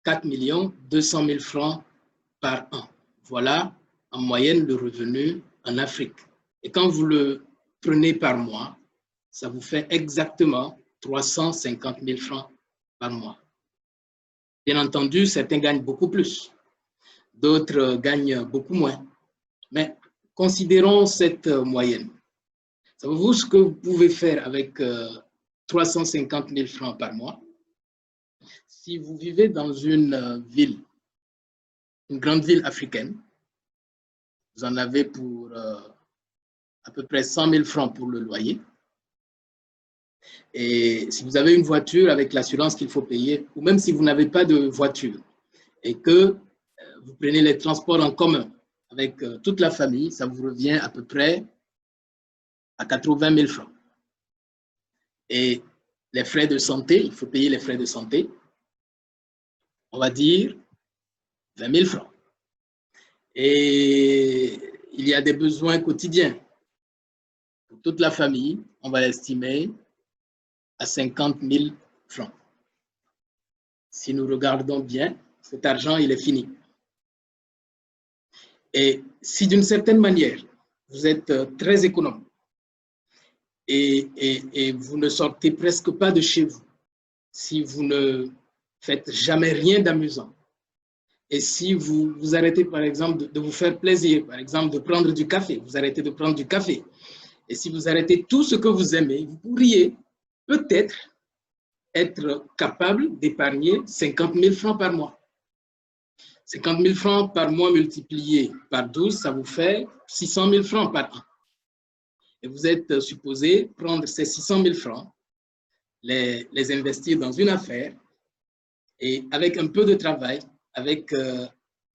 4 200 000 francs par an. Voilà en moyenne le revenu en Afrique. Et quand vous le prenez par mois, ça vous fait exactement 350 000 francs par mois. Bien entendu, certains gagnent beaucoup plus, d'autres gagnent beaucoup moins. Mais considérons cette moyenne. Savez-vous ce que vous pouvez faire avec 350 000 francs par mois? Si vous vivez dans une ville, une grande ville africaine, vous en avez pour à peu près 100 000 francs pour le loyer. Et si vous avez une voiture avec l'assurance qu'il faut payer, ou même si vous n'avez pas de voiture et que vous prenez les transports en commun avec toute la famille, ça vous revient à peu près à 80 000 francs. Et les frais de santé, il faut payer les frais de santé, on va dire 20 000 francs. Et il y a des besoins quotidiens. Pour toute la famille, on va estimer à 50 000 francs. Si nous regardons bien, cet argent, il est fini. Et si d'une certaine manière, vous êtes très économe et vous ne sortez presque pas de chez vous, si vous ne faites jamais rien d'amusant, et si vous vous arrêtez par exemple de vous faire plaisir, par exemple de prendre du café, vous arrêtez de prendre du café, et si vous arrêtez tout ce que vous aimez, vous pourriez peut-être être capable d'épargner 50 000 francs par mois. 50 000 francs par mois multiplié par 12, ça vous fait 600 000 francs par an. Et vous êtes supposé prendre ces 600 000 francs, les investir dans une affaire et avec un peu de travail, avec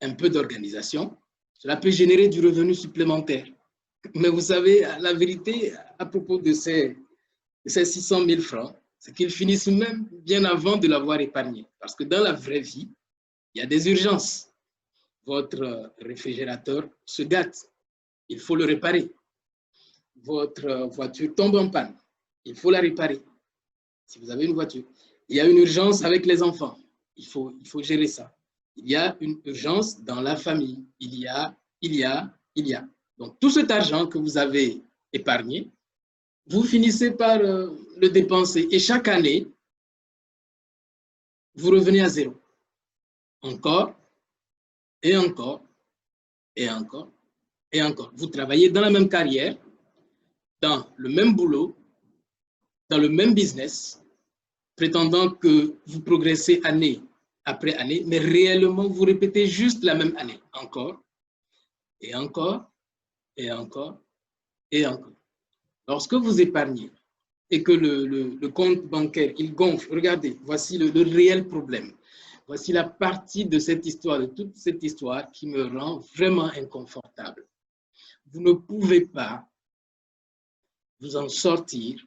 un peu d'organisation, cela peut générer du revenu supplémentaire. Mais vous savez, la vérité à propos de ces 600 000 francs, c'est qu'ils finissent même bien avant de l'avoir épargné. Parce que dans la vraie vie, il y a des urgences. Votre réfrigérateur se gâte, il faut le réparer. Votre voiture tombe en panne, il faut la réparer. Si vous avez une voiture, il y a une urgence avec les enfants, il faut gérer ça. Il y a une urgence dans la famille, il y a. Donc tout cet argent que vous avez épargné, vous finissez par le dépenser et chaque année, vous revenez à zéro. Encore, et encore, et encore, et encore. Vous travaillez dans la même carrière, dans le même boulot, dans le même business, prétendant que vous progressez année après année, mais réellement, vous répétez juste la même année, encore, et encore, et encore, et encore. Lorsque vous épargnez et que le compte bancaire, il gonfle, regardez, voici le réel problème. Voici la partie de cette histoire, de toute cette histoire qui me rend vraiment inconfortable. Vous ne pouvez pas vous en sortir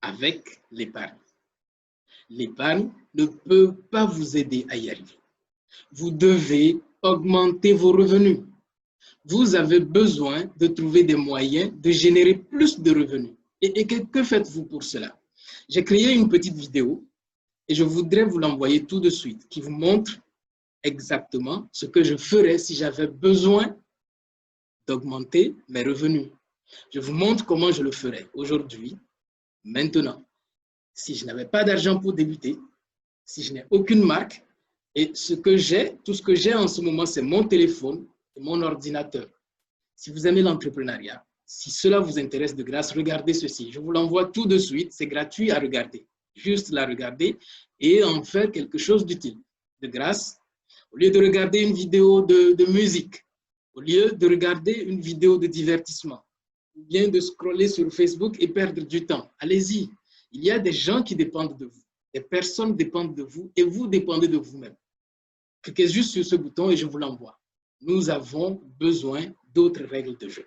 avec l'épargne. L'épargne ne peut pas vous aider à y arriver. Vous devez augmenter vos revenus. Vous avez besoin de trouver des moyens de générer plus de revenus. Et que faites-vous pour cela? J'ai créé une petite vidéo et je voudrais vous l'envoyer tout de suite, qui vous montre exactement ce que je ferais si j'avais besoin d'augmenter mes revenus. Je vous montre comment je le ferais aujourd'hui, maintenant. Si je n'avais pas d'argent pour débuter, si je n'ai aucune marque, et tout ce que j'ai en ce moment, c'est mon téléphone et mon ordinateur. Si vous aimez l'entrepreneuriat, si cela vous intéresse de grâce, regardez ceci. Je vous l'envoie tout de suite, c'est gratuit à regarder. Juste la regarder et en faire quelque chose d'utile. De grâce, au lieu de regarder une vidéo de musique, au lieu de regarder une vidéo de divertissement, ou bien de scroller sur Facebook et perdre du temps, allez-y. Il y a des gens qui dépendent de vous, des personnes dépendent de vous et vous dépendez de vous-même. Cliquez juste sur ce bouton et je vous l'envoie. Nous avons besoin d'autres règles de jeu.